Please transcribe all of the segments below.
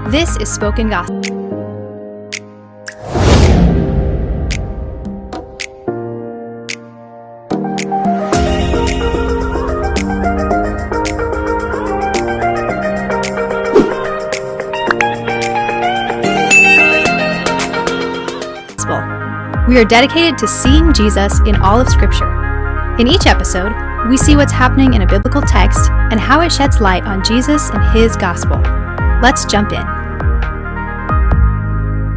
This is Spoken Gospel. We are dedicated to seeing Jesus in all of Scripture. In each episode, we see what's happening in a biblical text and how it sheds light on Jesus and His gospel. Let's jump in.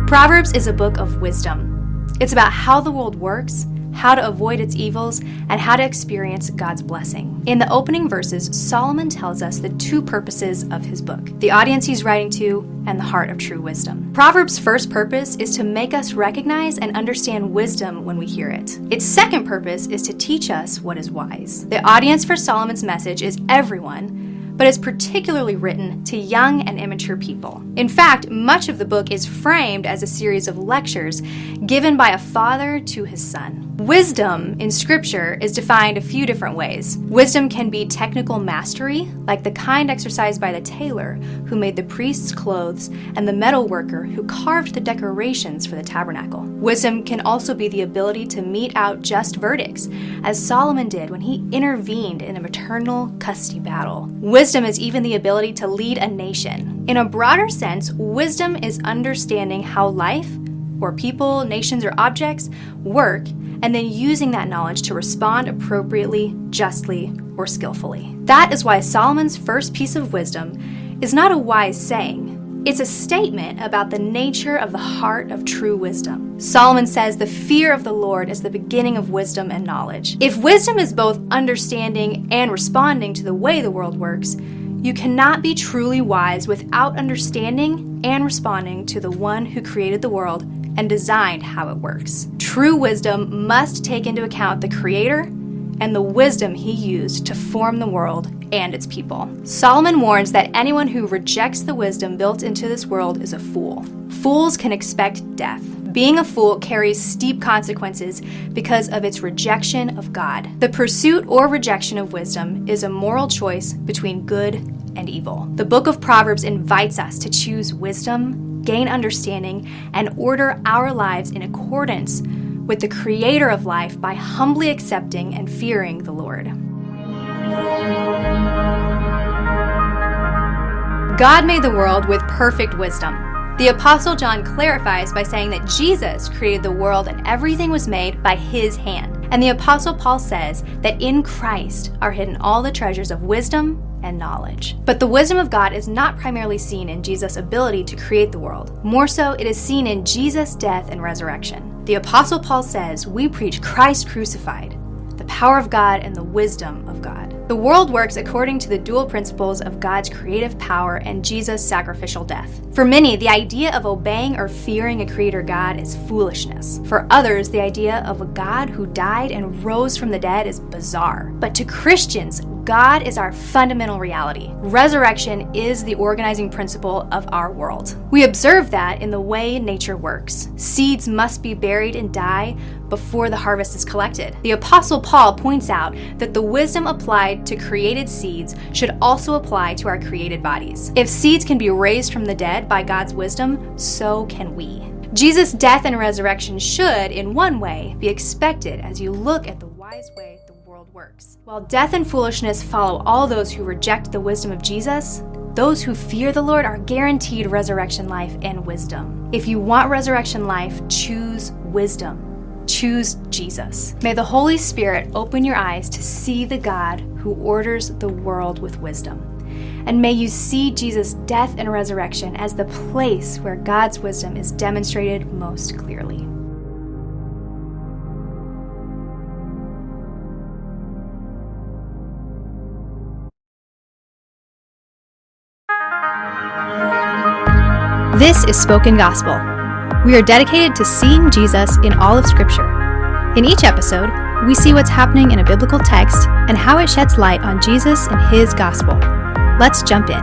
Proverbs is a book of wisdom. It's about how the world works, how to avoid its evils, and how to experience God's blessing. In the opening verses, Solomon tells us the two purposes of his book: the audience he's writing to and the heart of true wisdom. Proverbs' first purpose is to make us recognize and understand wisdom when we hear it. Its second purpose is to teach us what is wise. The audience for Solomon's message is everyone, but is particularly written to young and immature people. In fact, much of the book is framed as a series of lectures given by a father to his son. Wisdom in Scripture is defined a few different ways. Wisdom can be technical mastery, like the kind exercised by the tailor who made the priest's clothes and the metal worker who carved the decorations for the tabernacle. Wisdom can also be the ability to mete out just verdicts, as Solomon did when he intervened in a maternal custody battle. Wisdom is even the ability to lead a nation. In a broader sense, wisdom is understanding how life, or people, nations, or objects work, and then using that knowledge to respond appropriately, justly, or skillfully. That is why Solomon's first piece of wisdom is not a wise saying. It's a statement about the nature of the heart of true wisdom. Solomon says the fear of the Lord is the beginning of wisdom and knowledge. If wisdom is both understanding and responding to the way the world works, you cannot be truly wise without understanding and responding to the one who created the world and designed how it works. True wisdom must take into account the Creator and the wisdom He used to form the world and its people. Solomon warns that anyone who rejects the wisdom built into this world is a fool. Fools can expect death. Being a fool carries steep consequences because of its rejection of God. The pursuit or rejection of wisdom is a moral choice between good and evil. The book of Proverbs invites us to choose wisdom, gain understanding, and order our lives in accordance with the Creator of life by humbly accepting and fearing the Lord. God made the world with perfect wisdom. The Apostle John clarifies by saying that Jesus created the world and everything was made by His hand. And the Apostle Paul says that in Christ are hidden all the treasures of wisdom and knowledge. But the wisdom of God is not primarily seen in Jesus' ability to create the world. More so, it is seen in Jesus' death and resurrection. The Apostle Paul says, "We preach Christ crucified, the power of God and the wisdom of God." The world works according to the dual principles of God's creative power and Jesus' sacrificial death. For many, the idea of obeying or fearing a creator God is foolishness. For others, the idea of a God who died and rose from the dead is bizarre. But to Christians, God is our fundamental reality. Resurrection is the organizing principle of our world. We observe that in the way nature works. Seeds must be buried and die before the harvest is collected. The Apostle Paul points out that the wisdom applied to created seeds should also apply to our created bodies. If seeds can be raised from the dead by God's wisdom, so can we. Jesus' death and resurrection should, in one way, be expected as you look at the wise way the world works. While death and foolishness follow all those who reject the wisdom of Jesus, those who fear the Lord are guaranteed resurrection life and wisdom. If you want resurrection life, choose wisdom. Choose Jesus. May the Holy Spirit open your eyes to see the God who orders the world with wisdom. And may you see Jesus' death and resurrection as the place where God's wisdom is demonstrated most clearly. This is Spoken Gospel. We are dedicated to seeing Jesus in all of Scripture. In each episode, we see what's happening in a biblical text and how it sheds light on Jesus and His gospel. Let's jump in.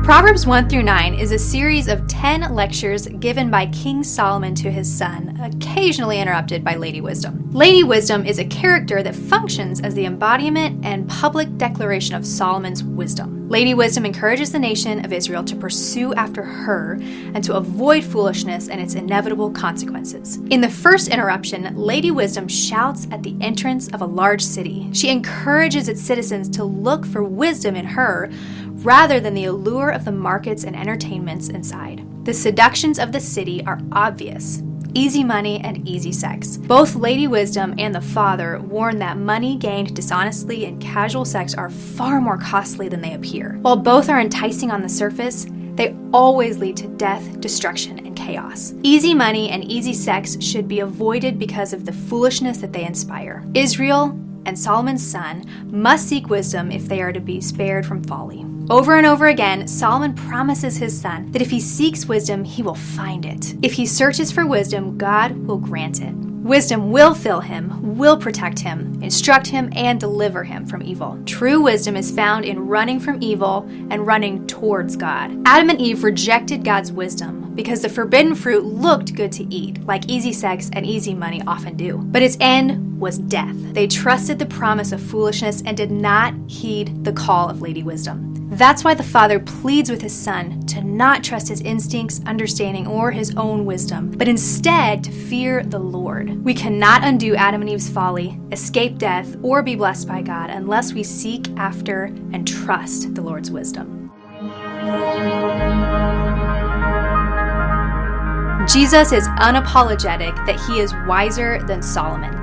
Proverbs 1-9 is a series of 10 lectures given by King Solomon to his son, occasionally interrupted by Lady Wisdom. Lady Wisdom is a character that functions as the embodiment and public declaration of Solomon's wisdom. Lady Wisdom encourages the nation of Israel to pursue after her and to avoid foolishness and its inevitable consequences. In the first interruption, Lady Wisdom shouts at the entrance of a large city. She encourages its citizens to look for wisdom in her rather than the allure of the markets and entertainments inside. The seductions of the city are obvious. Easy money and easy sex. Both Lady Wisdom and the Father warn that money gained dishonestly and casual sex are far more costly than they appear. While both are enticing on the surface, they always lead to death, destruction, and chaos. Easy money and easy sex should be avoided because of the foolishness that they inspire. Israel and Solomon's son must seek wisdom if they are to be spared from folly. Over and over again, Solomon promises his son that if he seeks wisdom, he will find it. If he searches for wisdom, God will grant it. Wisdom will fill him, will protect him, instruct him, and deliver him from evil. True wisdom is found in running from evil and running towards God. Adam and Eve rejected God's wisdom because the forbidden fruit looked good to eat, like easy sex and easy money often do. But its end was death. They trusted the promise of foolishness and did not heed the call of Lady Wisdom. That's why the Father pleads with his Son to not trust his instincts, understanding, or his own wisdom, but instead to fear the Lord. We cannot undo Adam and Eve's folly, escape death, or be blessed by God unless we seek after and trust the Lord's wisdom. Jesus is unapologetic that he is wiser than Solomon.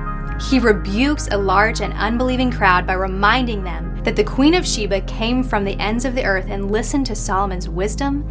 He rebukes a large and unbelieving crowd by reminding them that the Queen of Sheba came from the ends of the earth and listened to Solomon's wisdom,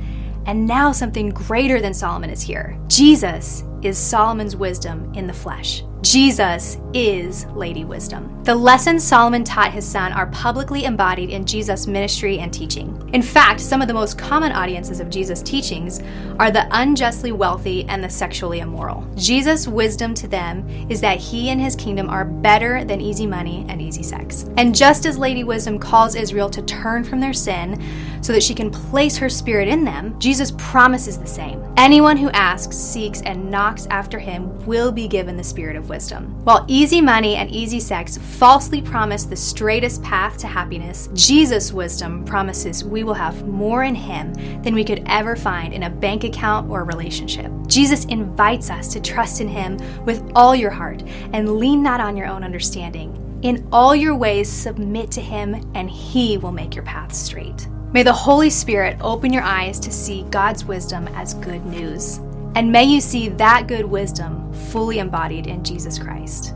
and now something greater than Solomon is here. Jesus is Solomon's wisdom in the flesh. Jesus is Lady Wisdom. The lessons Solomon taught his son are publicly embodied in Jesus' ministry and teaching. In fact, some of the most common audiences of Jesus' teachings are the unjustly wealthy and the sexually immoral. Jesus' wisdom to them is that he and his kingdom are better than easy money and easy sex. And just as Lady Wisdom calls Israel to turn from their sin so that she can place her spirit in them, Jesus promises the same. Anyone who asks, seeks, and knocks after him will be given the spirit of wisdom. While easy money and easy sex falsely promise the straightest path to happiness, Jesus' wisdom promises we will have more in him than we could ever find in a bank account or a relationship. Jesus invites us to trust in him with all your heart and lean not on your own understanding. In all your ways, submit to him, and he will make your path straight. May the Holy Spirit open your eyes to see God's wisdom as good news. And may you see that good wisdom fully embodied in Jesus Christ.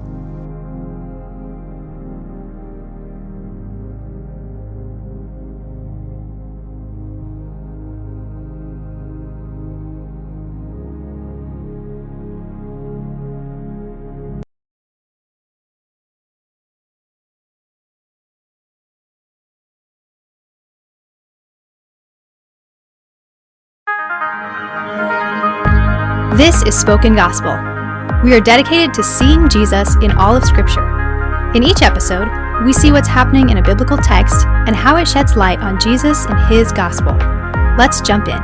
This is Spoken Gospel. We are dedicated to seeing Jesus in all of Scripture. In each episode, we see what's happening in a biblical text and how it sheds light on Jesus and his gospel. Let's jump in.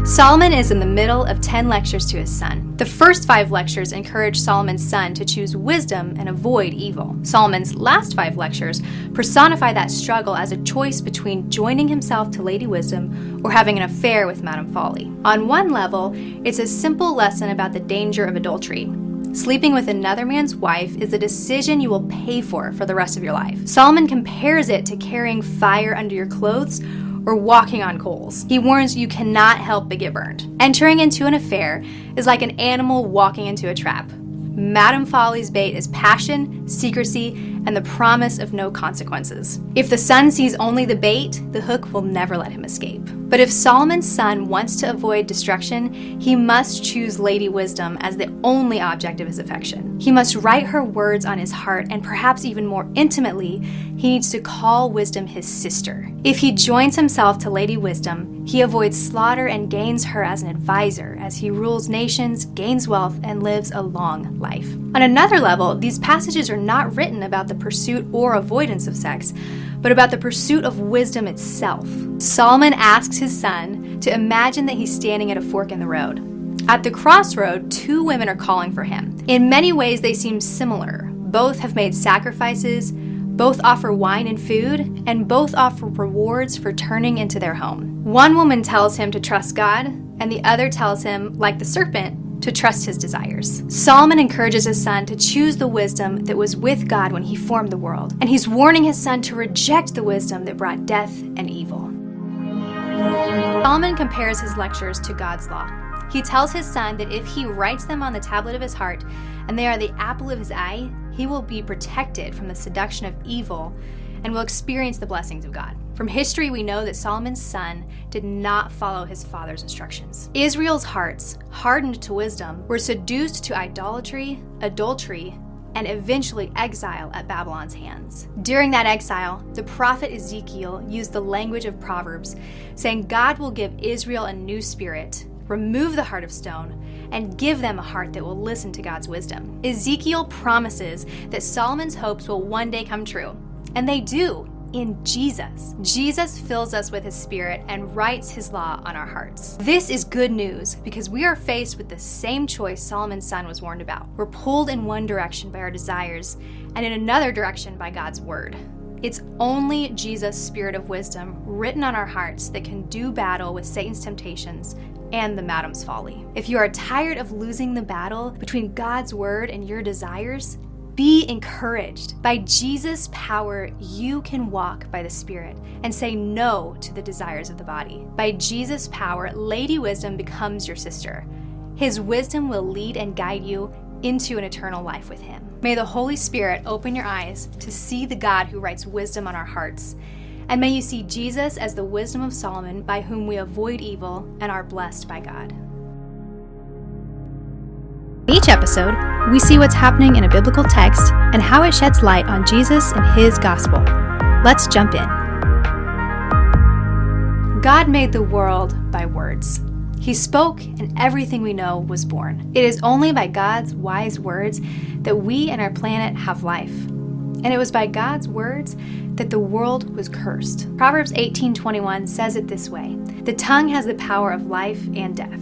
Solomon is in the middle of 10 lectures to his son. The first 5 lectures encourage Solomon's son to choose wisdom and avoid evil. Solomon's last 5 lectures personify that struggle as a choice between joining himself to Lady Wisdom or having an affair with Madame Folly. On one level, it's a simple lesson about the danger of adultery. Sleeping with another man's wife is a decision you will pay for the rest of your life. Solomon compares it to carrying fire under your clothes or walking on coals. He warns you cannot help but get burned. Entering into an affair is like an animal walking into a trap. Madame Folly's bait is passion, secrecy, and the promise of no consequences. If the son sees only the bait, the hook will never let him escape. But if Solomon's son wants to avoid destruction, he must choose Lady Wisdom as the only object of his affection. He must write her words on his heart, and perhaps even more intimately, he needs to call Wisdom his sister. If he joins himself to Lady Wisdom, he avoids slaughter and gains her as an advisor as he rules nations, gains wealth, and lives a long life. On another level, these passages are not written about the pursuit or avoidance of sex, but about the pursuit of wisdom itself. Solomon asks his son to imagine that he's standing at a fork in the road. At the crossroad, 2 women are calling for him. In many ways, they seem similar. Both have made sacrifices, Both offer wine and food, and both offer rewards for turning into their home. One woman tells him to trust God, and the other tells him, like the serpent, to trust his desires. Solomon encourages his son to choose the wisdom that was with God when he formed the world, and he's warning his son to reject the wisdom that brought death and evil. Solomon compares his lectures to God's law. He tells his son that if he writes them on the tablet of his heart, and they are the apple of his eye, he will be protected from the seduction of evil and will experience the blessings of God. From history, we know that Solomon's son did not follow his father's instructions. Israel's hearts, hardened to wisdom, were seduced to idolatry, adultery, and eventually exile at Babylon's hands. During that exile, the prophet Ezekiel used the language of Proverbs, saying God will give Israel a new spirit, remove the heart of stone, and give them a heart that will listen to God's wisdom. Ezekiel promises that Solomon's hopes will one day come true, and they do in Jesus. Jesus fills us with his spirit and writes his law on our hearts. This is good news because we are faced with the same choice Solomon's son was warned about. We're pulled in one direction by our desires and in another direction by God's word. It's only Jesus' spirit of wisdom written on our hearts that can do battle with Satan's temptations and the madam's folly. If you are tired of losing the battle between God's word and your desires, be encouraged. By Jesus' power, you can walk by the Spirit and say no to the desires of the body. By Jesus' power, Lady Wisdom becomes your sister. His wisdom will lead and guide you into an eternal life with him. May the Holy Spirit open your eyes to see the God who writes wisdom on our hearts. And may you see Jesus as the wisdom of Solomon, by whom we avoid evil and are blessed by God. In each episode, we see what's happening in a biblical text and how it sheds light on Jesus and his gospel. Let's jump in. God made the world by words. He spoke, and everything we know was born. It is only by God's wise words that we and our planet have life. And it was by God's words that the world was cursed. Proverbs 18:21 says it this way: "The tongue has the power of life and death."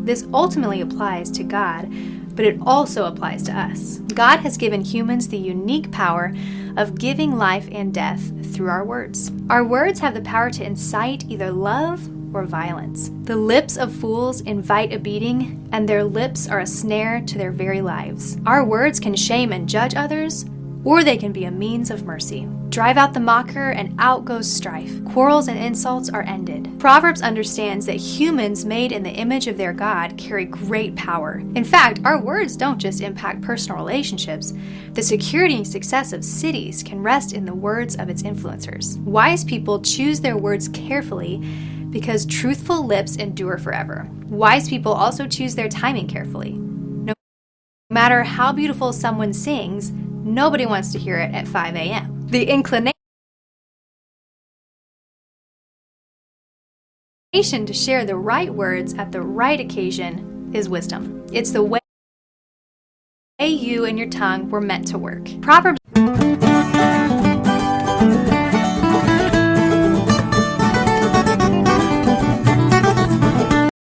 This ultimately applies to God, but it also applies to us. God has given humans the unique power of giving life and death through our words. Our words have the power to incite either love or violence. The lips of fools invite a beating, and their lips are a snare to their very lives. Our words can shame and judge others, or they can be a means of mercy. Drive out the mocker, and out goes strife. Quarrels and insults are ended. Proverbs understands that humans made in the image of their God carry great power. In fact, our words don't just impact personal relationships. The security and success of cities can rest in the words of its influencers. Wise people choose their words carefully because truthful lips endure forever. Wise people also choose their timing carefully. No matter how beautiful someone sings, nobody wants to hear it at 5 a.m. The inclination to share the right words at the right occasion is wisdom. It's the way you and your tongue were meant to work. Proverbs